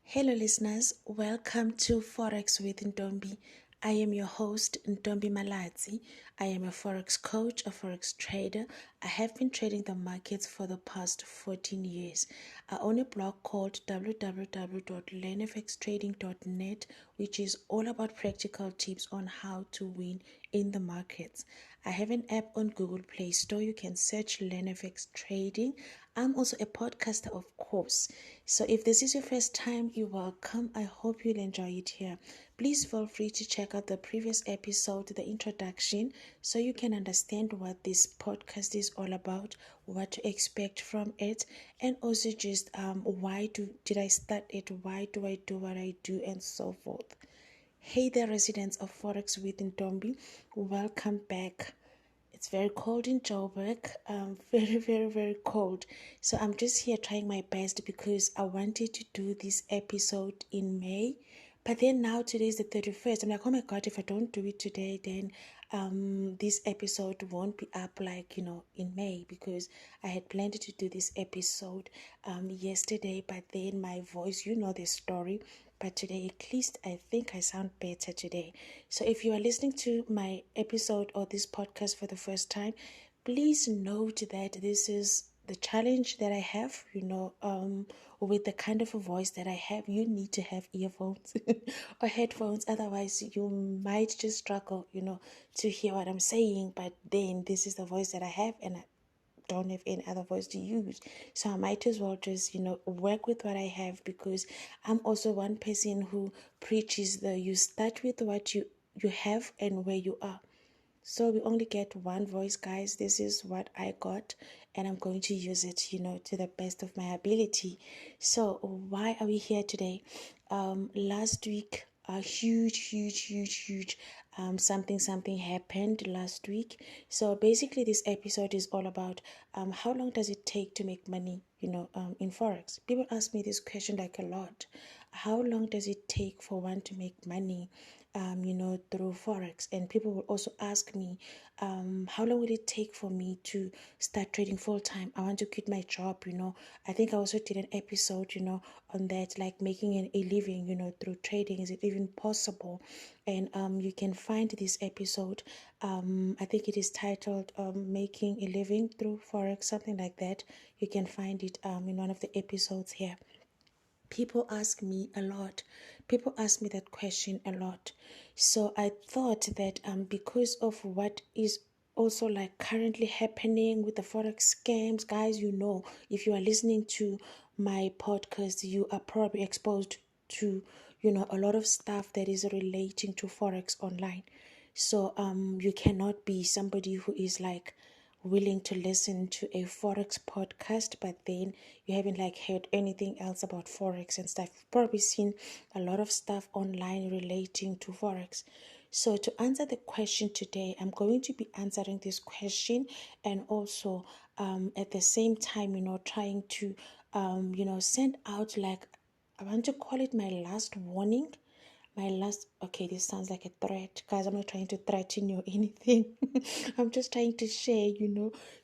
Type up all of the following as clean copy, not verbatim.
Hello, listeners. Welcome to Forex with Ntombi. I am your host, Ntombi Malatsi. I am a Forex coach, a Forex trader. I have been trading the markets for the past 14 years. I own a blog called www.learnfxtrading.net, which is all about practical tips on how to win in the markets. I have an app on Google Play Store. You can search LearnFX Trading. I'm also a podcaster, of course. So if this is your first time, you're welcome. I hope you'll enjoy it here. Please feel free to check out the previous episode, the introduction, so you can understand what this podcast is all about, what to expect from it, and also just did I start it, why do I do what I do, and so forth. Hey there, residents of Forex with Ntombi. Welcome back. It's very cold in Joburg. Very, very, very cold. So I'm just here trying my best because I wanted to do this episode in May. But then now today is the 31st. I'm like, oh my God, if I don't do it today, then this episode won't be up in May, because I had planned to do this episode yesterday, but then my voice, you know the story. But today, at least I think I sound better today. So if you are listening to my episode or this podcast for the first time, please note that this is the challenge that I have, with the kind of a voice that I have. You need to have earphones or headphones. Otherwise, you might just struggle, to hear what I'm saying. But then this is the voice that I have, and I don't have any other voice to use. So I might as well just, work with what I have, because I'm also one person who preaches you start with what you have and where you are. So we only get one voice, guys. This is what I got, and I'm going to use it, to the best of my ability. So why are we here today? Last week, a huge something happened last week. So basically, this episode is all about how long does it take to make money, in Forex. People ask me this question like a lot. How long does it take for one to make money, through Forex? And people will also ask me, how long will it take for me to start trading full time? I want to quit my job, I think I also did an episode, on that, like making a living, through trading. Is it even possible? And you can find this episode. I think it is titled Making a Living Through Forex, something like that. You can find it in one of the episodes here. People ask me a lot. People ask me that question a lot. So I thought that because of what is also like currently happening with the Forex scams, guys, if you are listening to my podcast, you are probably exposed to, a lot of stuff that is relating to Forex online. So you cannot be somebody who is like willing to listen to a Forex podcast, but then you haven't like heard anything else about Forex and stuff. You've probably seen a lot of stuff online relating to Forex. So to answer the question today, I'm going to be answering this question, and also at the same time, trying to send out, like, I want to call it my last warning. Okay, this sounds like a threat. Guys, I'm not trying to threaten you or anything. I'm just trying to share,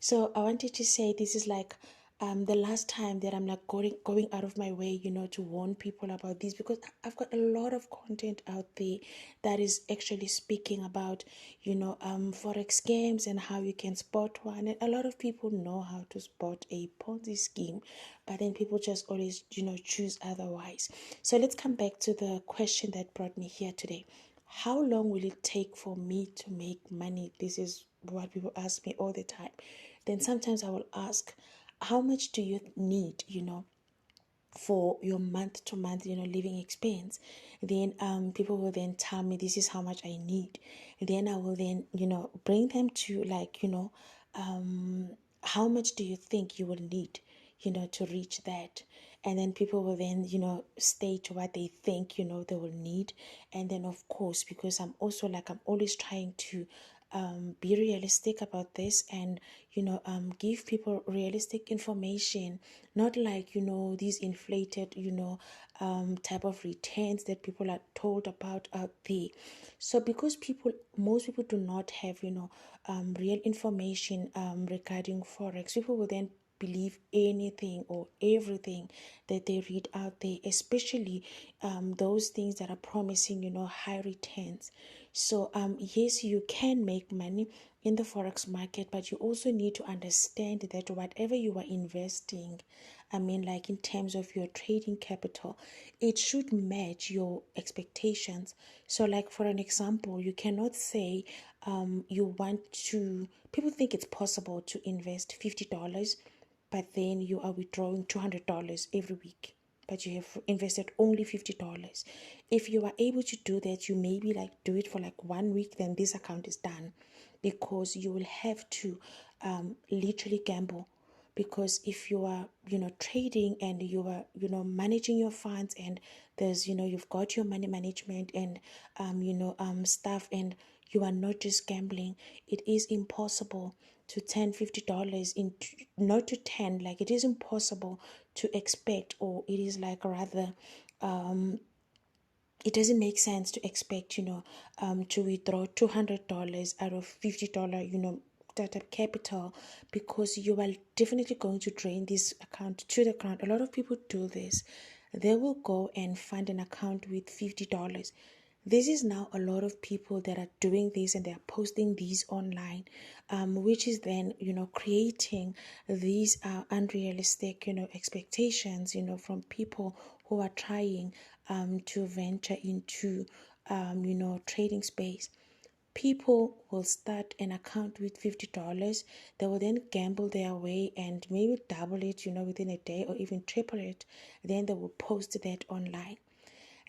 So I wanted to say this is like the last time that I'm like going out of my way, to warn people about this, because I've got a lot of content out there that is actually speaking about, Forex scams and how you can spot one. And a lot of people know how to spot a Ponzi scheme, but then people just always, choose otherwise. So let's come back to the question that brought me here today. How long will it take for me to make money? This is what people ask me all the time. Then sometimes I will ask, how much do you need, for your month to month, living expense? Then people will then tell me this is how much I need. Then I will then, bring them to like, how much do you think you will need, to reach that? And then people will then, state what they think, they will need. And then of course, because I'm also like, I'm always trying to be realistic about this, and give people realistic information, not like these inflated type of returns that people are told about out there. So because most people do not have real information regarding Forex, people will then believe anything or everything that they read out there, especially those things that are promising, high returns. So yes, you can make money in the forex market, but you also need to understand that whatever you are investing, like in terms of your trading capital, it should match your expectations. So, like for an example, you cannot say you want to, people think it's possible to invest $50, but then you are withdrawing $200 every week, but you have invested only $50. If you are able to do that, you maybe like do it for like 1 week, then this account is done, because you will have to literally gamble. Because if you are trading and you are managing your funds, and there's you've got your money management and stuff, and you are not just gambling, it is impossible to turn $50 into, not to 10, like it is impossible to expect, or it is like rather it doesn't make sense to expect to withdraw $200 out of $50 startup capital, because you are definitely going to drain this account to the ground. A lot of people do this. They will go and find an account with $50. This is now a lot of people that are doing this, and they are posting these online, which is then creating these unrealistic expectations from people who are trying to venture into trading space. People will start an account with $50. They will then gamble their way and maybe double it within a day, or even triple it. Then they will post that online.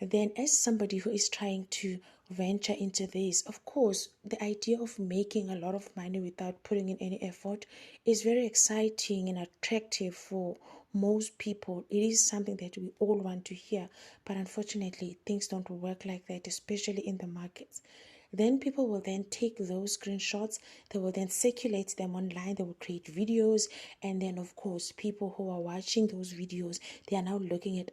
Then, as somebody who is trying to venture into this, of course, the idea of making a lot of money without putting in any effort is very exciting and attractive for most people. It is something that we all want to hear, but unfortunately, things don't work like that, especially in the markets. Then people will then take those screenshots, they will then circulate them online, they will create videos, and then of course people who are watching those videos, they are now looking at,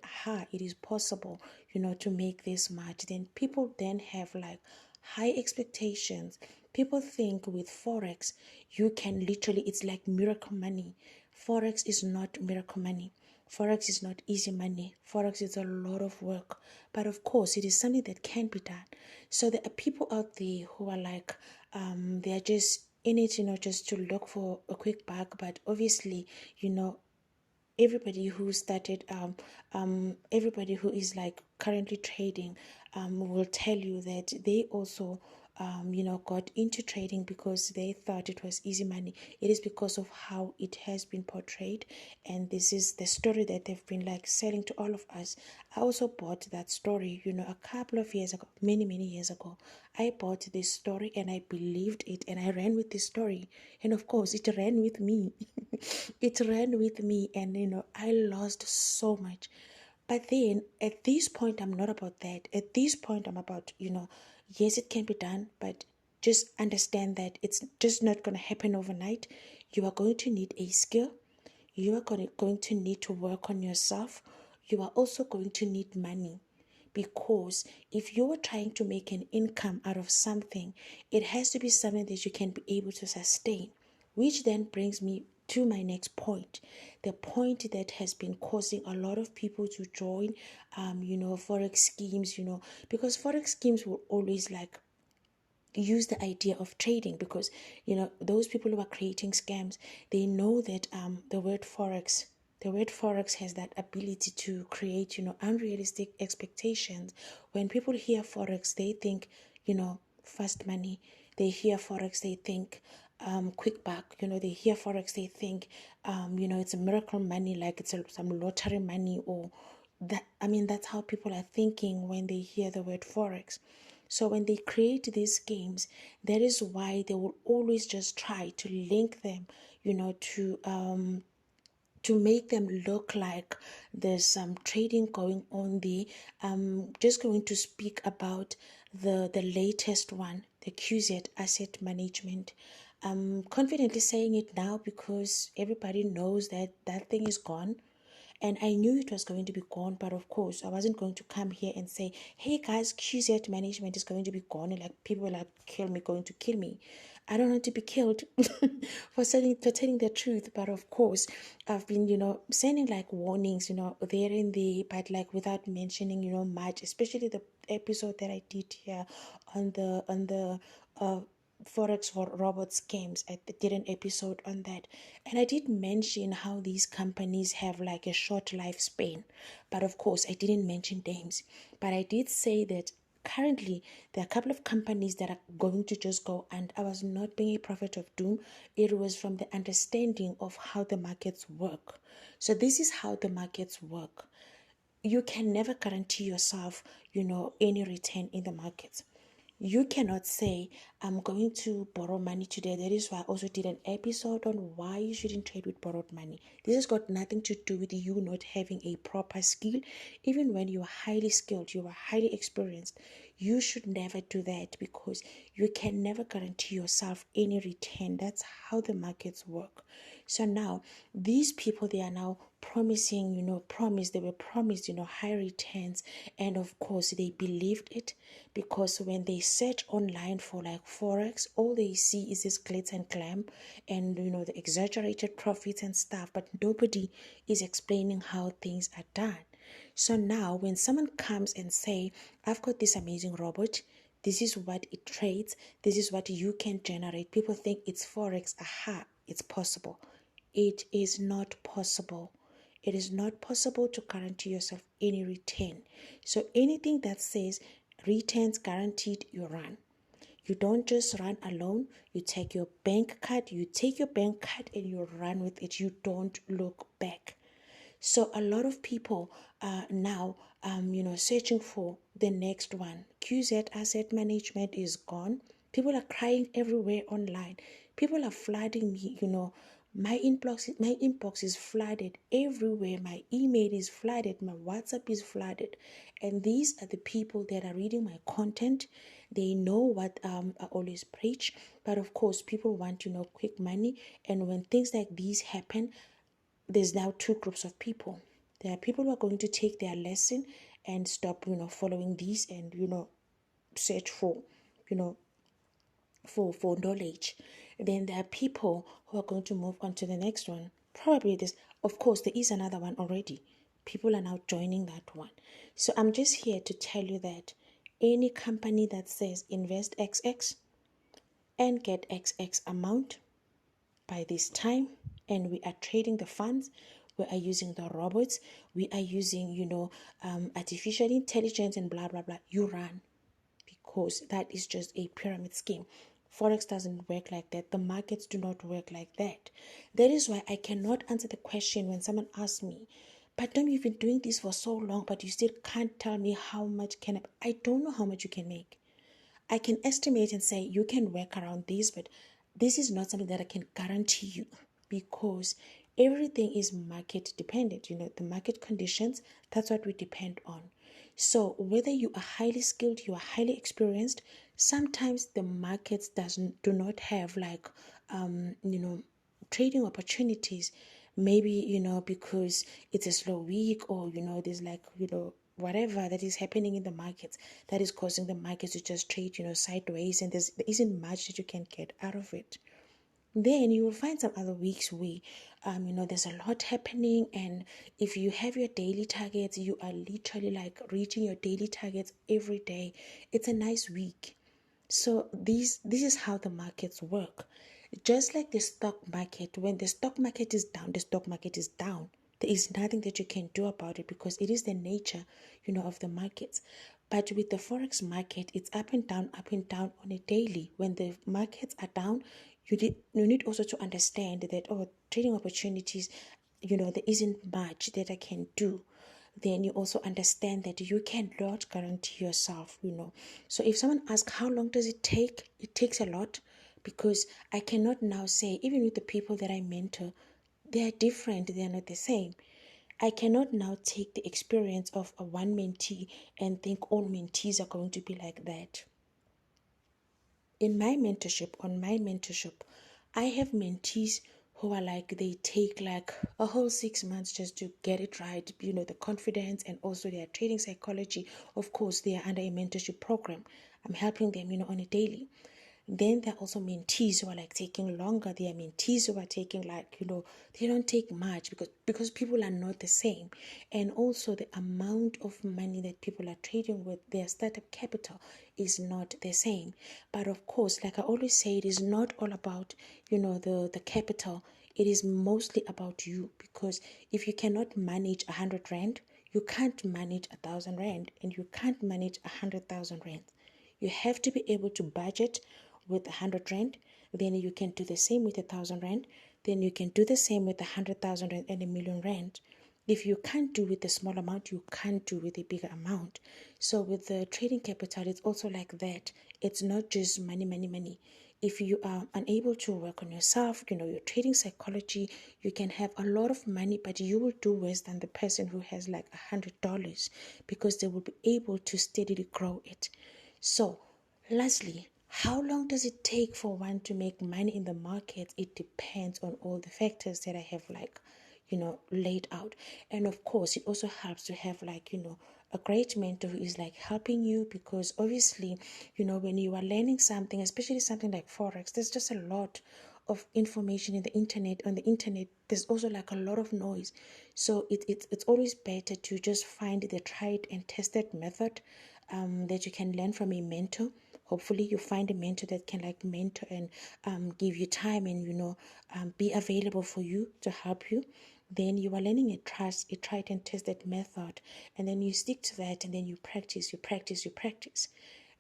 it is possible to make this much. Then people then have like high expectations. People think with forex you can literally, it's like miracle money. Forex is not miracle money. Forex is not easy money. Forex is a lot of work. But of course, it is something that can be done. So there are people out there who are like, they are just in it, just to look for a quick buck. But obviously, everybody who started everybody who is like currently trading will tell you that they also got into trading because they thought it was easy money. It is because of how it has been portrayed, and this is the story that they've been like selling to all of us. I also bought that story a couple of years ago, many years ago. I bought this story and I believed it, and I ran with this story, and of course it ran with me. It ran with me, and I lost so much. But then at this point, I'm not about that. At this point, I'm about, yes, it can be done, but just understand that it's just not going to happen overnight. You are going to need a skill. You are going to need to work on yourself. You are also going to need money. Because if you are trying to make an income out of something, it has to be something that you can be able to sustain. Which then brings me to my next point, the point that has been causing a lot of people to join, forex schemes, because forex schemes will always like use the idea of trading, because those people who are creating scams, they know that the word forex has that ability to create unrealistic expectations. When people hear forex, they think fast money. They hear forex, they think quick buck. They hear forex, they think it's a miracle money, like it's some lottery money, or that. That's how people are thinking when they hear the word forex. So when they create these games, that is why they will always just try to link them, to make them look like there's some trading going on there. I'm just going to speak about the latest one, the QZ Asset Management. I'm confidently saying it now because everybody knows that that thing is gone. And I knew it was going to be gone, but of course, I wasn't going to come here and say, hey guys, QZ Management is going to be gone. And like people were like, going to kill me. I don't want to be killed for telling the truth. But of course, I've been, sending like warnings, there and there, but like without mentioning, much, especially the episode that I did here on the Forex for robot scams. I did an episode on that, and I did mention how these companies have like a short lifespan, but of course I didn't mention names. But I did say that currently there are a couple of companies that are going to just go, and I was not being a prophet of doom. It was from the understanding of how the markets work. So this is how the markets work. You can never guarantee yourself, any return in the markets. You cannot say, I'm going to borrow money today. That is why I also did an episode on why you shouldn't trade with borrowed money. This has got nothing to do with you not having a proper skill. Even when you are highly skilled, you are highly experienced, you should never do that, because you can never guarantee yourself any return. That's how the markets work. So now these people, they are now promising, they were promised, high returns. And of course they believed it, because when they search online for like Forex, all they see is this glitz and glam and, the exaggerated profits and stuff, but nobody is explaining how things are done. So now when someone comes and say, I've got this amazing robot, this is what it trades, this is what you can generate, people think it's Forex. Aha, it's possible. It is not possible. It is not possible to guarantee yourself any return. So anything that says returns guaranteed, you run. You don't just run alone. You take your bank card, and you run with it. You don't look back. So a lot of people are now, searching for the next one. QZ Asset Management is gone. People are crying everywhere online. People are flooding me, my inbox is flooded everywhere. My email is flooded. My WhatsApp is flooded. And these are the people that are reading my content. They know what I always preach. But of course, people want, quick money. And when things like these happen, there's now two groups of people. There are people who are going to take their lesson and stop, following these and, search for, you know, for knowledge. Then there are people who are going to move on to the next one. Probably this, of course, there is another one already. People are now joining that one. So I'm just here to tell you that any company that says invest XX and get XX amount by this time, and we are trading the funds, we are using the robots, we are using, artificial intelligence and blah blah blah, you run, because that is just a pyramid scheme. Forex doesn't work like that. The markets do not work like that. That is why I cannot answer the question when someone asks me, but don't you've been doing this for so long, but you still can't tell me how much can I don't know how much you can make. I can estimate and say you can work around this, but this is not something that I can guarantee you, because everything is market dependent. The market conditions, that's what we depend on. So whether you are highly skilled, you are highly experienced, sometimes the markets do not have like trading opportunities. Maybe because it's a slow week, or there's like whatever that is happening in the markets that is causing the markets to just trade sideways, and there isn't much that you can get out of it. Then you will find some other weeks where there's a lot happening, and if you have your daily targets, you are literally like reaching your daily targets every day. It's a nice week. So this is how the markets work. Just like the stock market, when the stock market is down, the stock market is down. There is nothing that you can do about it, because it is the nature, of the markets. But with the forex market, it's up and down on a daily. When the markets are down, you need also to understand that trading opportunities, there isn't much that I can do. Then you also understand that you cannot guarantee yourself. So if someone asks how long does it take, it takes a lot, because I cannot now say, even with the people that I mentor, they are different, they are not the same. I cannot now take the experience of a one mentee and think all mentees are going to be like that. On my mentorship, I have mentees who are like, they take like a whole 6 months just to get it right, the confidence and also their trading psychology. Of course, they are under a mentorship program. I'm helping them, on a daily. Then there are also mentees who are like taking longer. There are mentees who are taking like, they don't take much because people are not the same. And also the amount of money that people are trading with, their startup capital is not the same. But of course, like I always say, it is not all about, the capital. It is mostly about you, because if you cannot manage 100 rand, you can't manage 1,000 rand, and you can't manage 100,000 rand. You have to be able to budget with 100 rand, then you can do the same with 1,000 rand, then you can do the same with 100,000 rand and 1,000,000 rand. If you can't do with a small amount, you can't do with a bigger amount. So with the trading capital, it's also like that. It's not just money, money, money. If you are unable to work on yourself, your trading psychology, you can have a lot of money, but you will do worse than the person who has like $100, because they will be able to steadily grow it. So, lastly, how long does it take for one to make money in the market? It depends on all the factors that I have laid out. And of course, it also helps to have a great mentor who is like helping you, because obviously, when you are learning something, especially something like Forex, there's just a lot of information in the internet. On the internet, there's also like a lot of noise. So it's always better to just find the tried and tested method that you can learn from a mentor. Hopefully you find a mentor that can like mentor and give you time and be available for you to help you. Then you are learning a tried and tested method, and then you stick to that, and then you practice,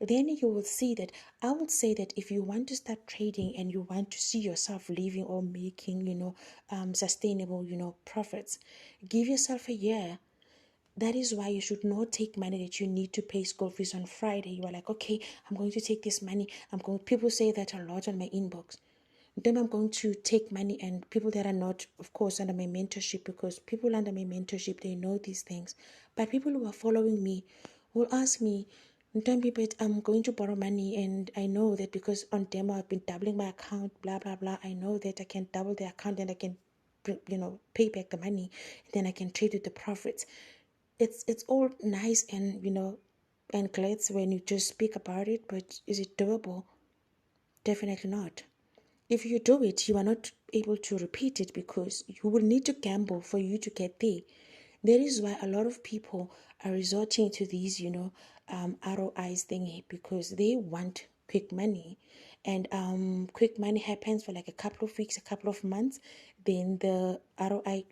then you will see that. I would say that if you want to start trading and you want to see yourself living or making sustainable profits, give yourself a year. That is why you should not take money that you need to pay school fees on Friday. You are like, okay, I'm going to take this money. People say that a lot on my inbox. Then I'm going to take money, and people that are not, of course, under my mentorship, because people under my mentorship, they know these things. But people who are following me will ask me, but I'm going to borrow money, and I know that because on demo I've been doubling my account, blah, blah, blah. I know that I can double the account and I can, pay back the money, and then I can trade with the profits. It's all nice and and glad when you just speak about it, but is it doable? Definitely not. If you do it, you are not able to repeat it, because you will need to gamble for you to get there. That is why a lot of people are resorting to these ROIs thingy, because they want quick money. And quick money happens for like a couple of weeks, a couple of months, then the ROI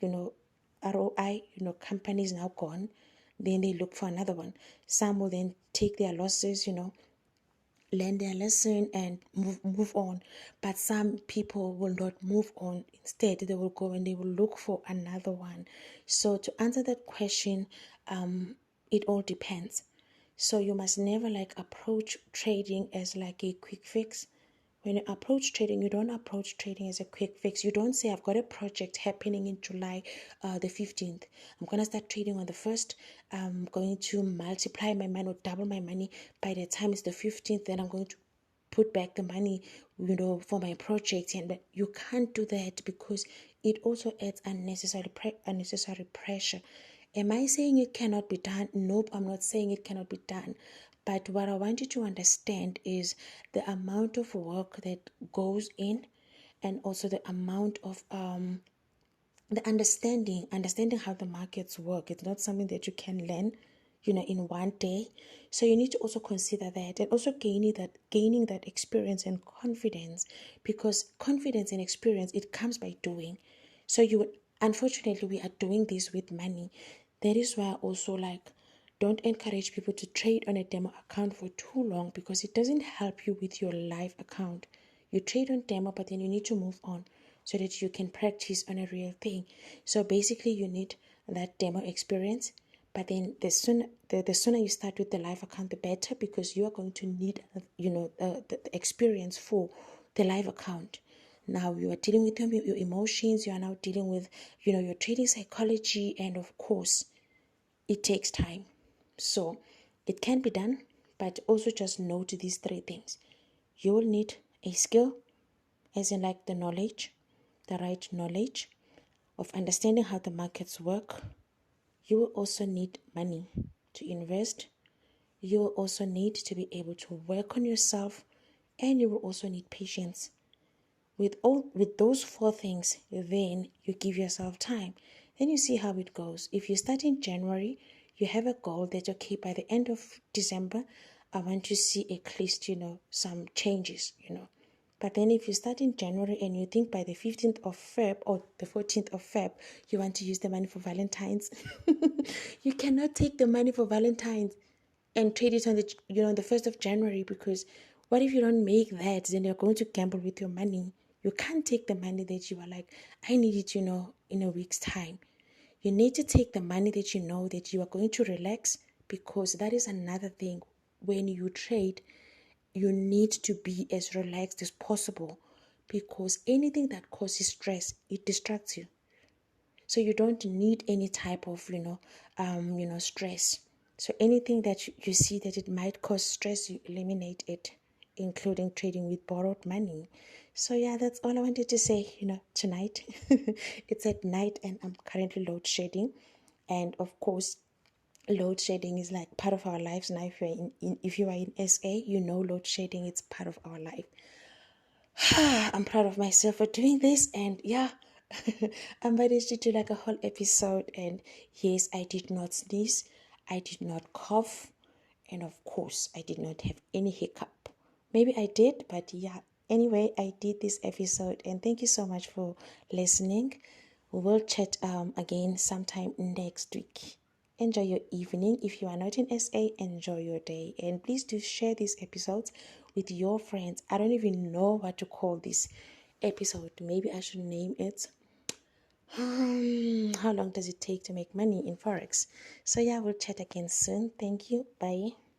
company is now gone. Then they look for another one. Some will then take their losses, learn their lesson and move on. But some people will not move on. Instead, they will go and they will look for another one. So to answer that question, it all depends. So you must never like approach trading as like a quick fix. When you approach trading, you don't approach trading as a quick fix. You don't say, I've got a project happening in July the 15th. I'm going to start trading on the 1st. I'm going to multiply my money or double my money. By the time it's the 15th, then I'm going to put back the money, for my project. And you can't do that, because it also adds unnecessary pressure. Am I saying it cannot be done? Nope, I'm not saying it cannot be done. But what I want you to understand is the amount of work that goes in, and also the amount of the understanding how the markets work. It's not something that you can learn in one day. So you need to also consider that, and also gaining that experience and confidence, because confidence and experience, it comes by doing. So unfortunately, we are doing this with money. That is why I also don't encourage people to trade on a demo account for too long, because it doesn't help you with your live account. You trade on demo, but then you need to move on so that you can practice on a real thing. So basically, you need that demo experience. But then the sooner you start with the live account, the better, because you are going to need the experience for the live account. Now you are dealing with your emotions. You are now dealing with your trading psychology, and of course, it takes time. So it can be done, but also just note these three things. You will need a skill, as in like the right knowledge of understanding how the markets work. You will also need money to invest. You will also need to be able to work on yourself and you will also need patience. With those four things, then you give yourself time. Then you see how it goes. If you start in January, you have a goal that, okay, by the end of December, I want to see at least, some changes. But then if you start in January and you think by the 15th of Feb or the 14th of Feb, you want to use the money for Valentine's, you cannot take the money for Valentine's and trade it on the 1st of January, because what if you don't make that? Then you're going to gamble with your money. You can't take the money that you are like, I need it, in a week's time. You need to take the money that you know that you are going to relax, because that is another thing. When you trade, you need to be as relaxed as possible, because anything that causes stress, it distracts you. So you don't need any type of stress. So anything that you see that it might cause stress, you eliminate it, including trading with borrowed money. So yeah, that's all I wanted to say, tonight. It's at night and I'm currently load shedding. And of course, load shedding is like part of our lives now. If you are in SA, load shedding, it's part of our life. I'm proud of myself for doing this, and yeah, I managed to do like a whole episode. And yes, I did not sneeze, I did not cough, and of course, I did not have any hiccup. Maybe I did, but yeah. Anyway, I did this episode, and thank you so much for listening. We will chat again sometime next week. Enjoy your evening. If you are not in SA, enjoy your day. And please do share these episodes with your friends. I don't even know what to call this episode. Maybe I should name it how long does it take to make money in Forex? So yeah, we'll chat again soon. Thank you. Bye.